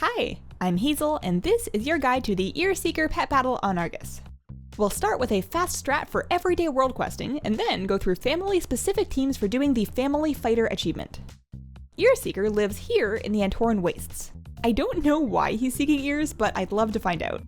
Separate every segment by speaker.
Speaker 1: Hi, I'm Hazel, and this is your guide to the Earseeker pet battle on Argus. We'll start with a fast strat for everyday world questing, and then go through family-specific teams for doing the Family Fighter achievement. Earseeker lives here in the Antoran Wastes. I don't know why he's seeking ears, but I'd love to find out.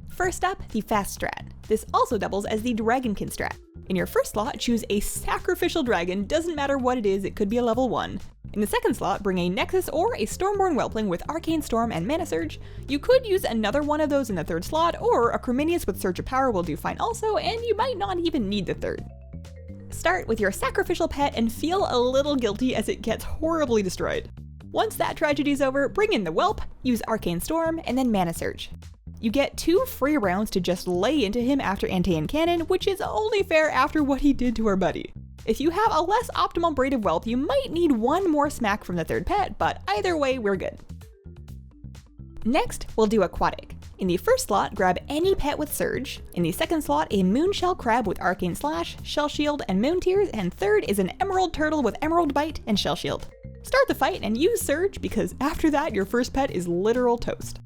Speaker 1: First up, the fast strat. This also doubles as the Dragonkin strat. In your first slot, choose a sacrificial dragon, doesn't matter what it is, it could be a level 1. In the second slot, bring a Nexus or a Stormborn Whelpling with Arcane Storm and Mana Surge. You could use another one of those in the third slot, or a Creminius with Surge of Power will do fine also, and you might not even need the third. Start with your sacrificial pet and feel a little guilty as it gets horribly destroyed. Once that tragedy's over, bring in the Whelp, use Arcane Storm, and then Mana Surge. You get 2 free rounds to just lay into him after Antaen Cannon, which is only fair after what he did to our buddy. If you have a less optimal braid of Whelp, you might need one more smack from the third pet, but either way, we're good. Next, we'll do Aquatic. In the first slot, grab any pet with Surge. In the second slot, a Moonshell Crab with Arcane Slash, Shell Shield, and Moon Tears, and third is an Emerald Turtle with Emerald Bite and Shell Shield. Start the fight and use Surge, because after that, your first pet is literal toast.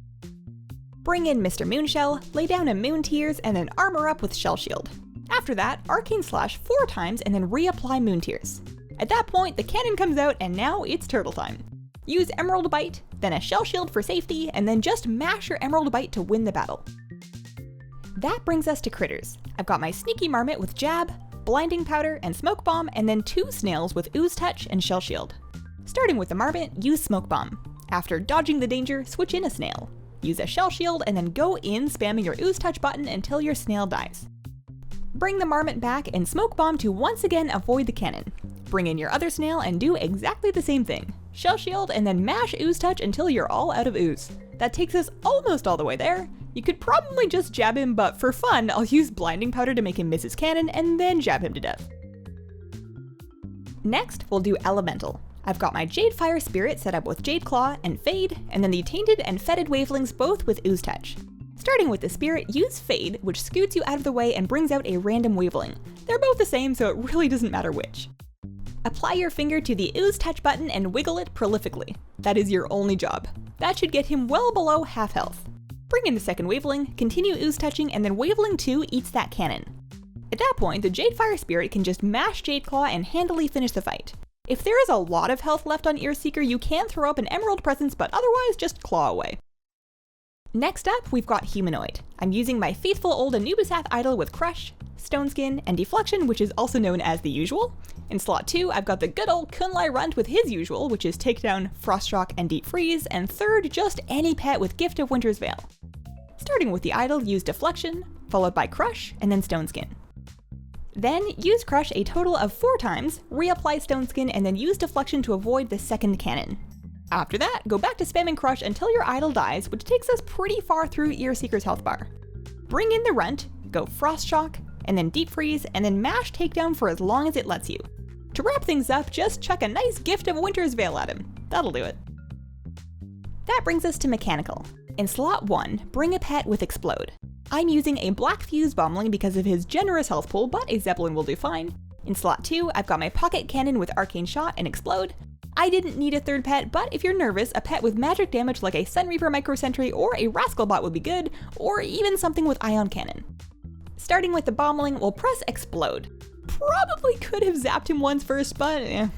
Speaker 1: Bring in Mr. Moonshell, lay down a Moon Tears, and then armor up with Shell Shield. After that, Arcane Slash 4 times and then reapply Moon Tears. At that point, the cannon comes out and now it's turtle time. Use Emerald Bite, then a Shell Shield for safety, and then just mash your Emerald Bite to win the battle. That brings us to critters. I've got my Sneaky Marmot with Jab, Blinding Powder, and Smoke Bomb, and then 2 snails with Ooze Touch and Shell Shield. Starting with the Marmot, use Smoke Bomb. After dodging the danger, switch in a snail. Use a Shell Shield and then go in spamming your Ooze Touch button until your snail dies. Bring the Marmot back and Smoke Bomb to once again avoid the cannon. Bring in your other snail and do exactly the same thing. Shell Shield and then mash Ooze Touch until you're all out of ooze. That takes us almost all the way there. You could probably just jab him, but for fun, I'll use Blinding Powder to make him miss his cannon and then jab him to death. Next, we'll do Elemental. I've got my Jade Fire Spirit set up with Jade Claw and Fade, and then the Tainted and Fetid Wavelings both with Ooze Touch. Starting with the Spirit, use Fade, which scoots you out of the way and brings out a random Waveling. They're both the same, so it really doesn't matter which. Apply your finger to the Ooze Touch button and wiggle it prolifically. That is your only job. That should get him well below half health. Bring in the second Waveling, continue Ooze Touching, and then Waveling 2 eats that cannon. At that point, the Jade Fire Spirit can just mash Jade Claw and handily finish the fight. If there is a lot of health left on Earseeker, you can throw up an Emerald Presence, but otherwise just claw away. Next up, we've got Humanoid. I'm using my faithful old Anubisath idol with Crush, Stone Skin, and Deflection, which is also known as the usual. In slot 2, I've got the good old Kunlai Runt with his usual, which is Takedown, Frost Shock, and Deep Freeze, and third, just any pet with Gift of Winter's Veil. Starting with the idol, use Deflection, followed by Crush, and then Stone Skin. Then, use Crush a total of 4 times, reapply Stone Skin, and then use Deflection to avoid the second cannon. After that, go back to spamming Crush until your idol dies, which takes us pretty far through Earseeker's health bar. Bring in the Runt, go Frost Shock, and then Deep Freeze, and then mash Takedown for as long as it lets you. To wrap things up, just chuck a nice Gift of Winter's Veil at him. That'll do it. That brings us to Mechanical. In slot 1, bring a pet with Explode. I'm using a Black Fuse Bombling because of his generous health pool, but a Zeppelin will do fine. In slot 2, I've got my Pocket Cannon with Arcane Shot and Explode. I didn't need a third pet, but if you're nervous, a pet with magic damage like a Sun Reaper Micro Sentry or a Rascalbot would be good, or even something with Ion Cannon. Starting with the Bombling, we'll press Explode. Probably could have zapped him once first, but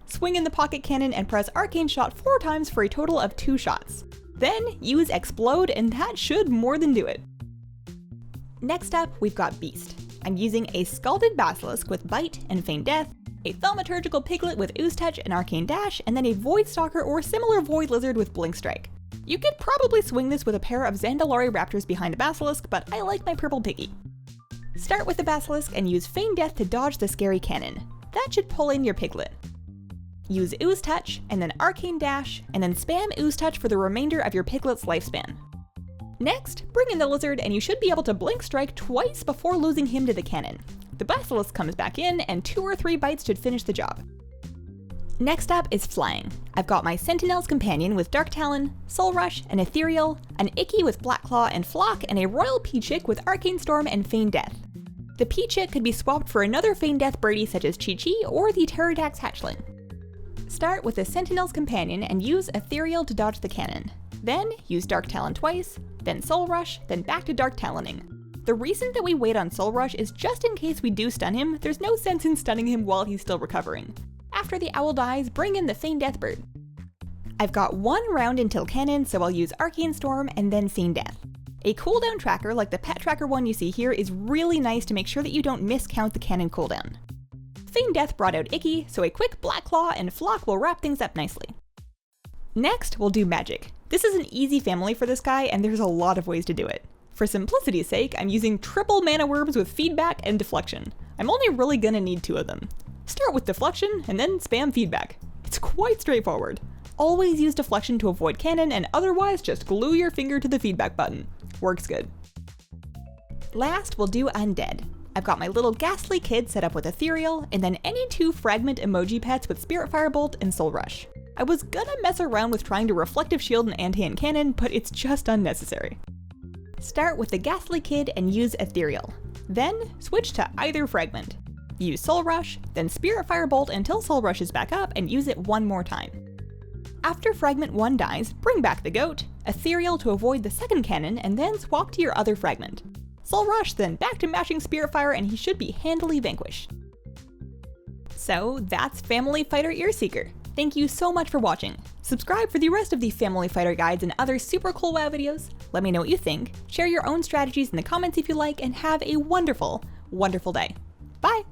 Speaker 1: Swing in the Pocket Cannon and press Arcane Shot 4 times for a total of 2 shots. Then use Explode and that should more than do it. Next up, we've got Beast. I'm using a Scalded Basilisk with Bite and Feign Death, a Thaumaturgical Piglet with Ooze Touch and Arcane Dash, and then a Void Stalker or similar Void Lizard with Blink Strike. You could probably swing this with a pair of Zandalari Raptors behind the Basilisk, but I like my purple piggy. Start with the Basilisk and use Feign Death to dodge the scary cannon. That should pull in your Piglet. Use Ooze Touch, and then Arcane Dash, and then spam Ooze Touch for the remainder of your Piglet's lifespan. Next, bring in the Lizard and you should be able to Blink Strike twice before losing him to the cannon. The Basilisk comes back in and 2 or 3 bites should finish the job. Next up is Flying. I've got my Sentinel's Companion with Dark Talon, Soul Rush, and Ethereal, an Icky with Black Claw and Flock, and a Royal Peachick with Arcane Storm and Feign Death. The Peachick could be swapped for another Feign Death birdie such as Chi-Chi or the Pterodax Hatchling. Start with the Sentinel's Companion and use Ethereal to dodge the cannon. Then use Dark Talon twice, then Soul Rush, then back to Dark Taloning. The reason that we wait on Soul Rush is just in case we do stun him, there's no sense in stunning him while he's still recovering. After the owl dies, bring in the Feign Deathbird. I've got 1 round until cannon, so I'll use Arcane Storm and then Feign Death. A cooldown tracker like the pet tracker one you see here is really nice to make sure that you don't miscount the cannon cooldown. Feign Death brought out Icky, so a quick Black Claw and Flock will wrap things up nicely. Next, we'll do magic. This is an easy family for this guy, and there's a lot of ways to do it. For simplicity's sake, I'm using triple mana worms with feedback and deflection. I'm only really gonna need 2 of them. Start with deflection, and then spam feedback. It's quite straightforward. Always use deflection to avoid cannon, and otherwise just glue your finger to the feedback button. Works good. Last, we'll do Undead. I've got my little ghastly kid set up with Ethereal, and then any 2 fragment emoji pets with Spirit Firebolt and Soul Rush. I was gonna mess around with trying to Reflective Shield and Antaen Cannon, but it's just unnecessary. Start with the ghastly kid and use Ethereal. Then switch to either fragment. Use Soul Rush, then Spirit Firebolt until Soul Rush is back up and use it 1 more time. After fragment 1 dies, bring back the goat, Ethereal to avoid the second cannon, and then swap to your other fragment. Soul Rush, then back to mashing Spirit Fire, and he should be handily vanquished. So that's Family Fighter Earseeker. Thank you so much for watching. Subscribe for the rest of the Family Fighter guides and other super cool WoW videos. Let me know what you think, share your own strategies in the comments if you like, and have a wonderful, wonderful day. Bye!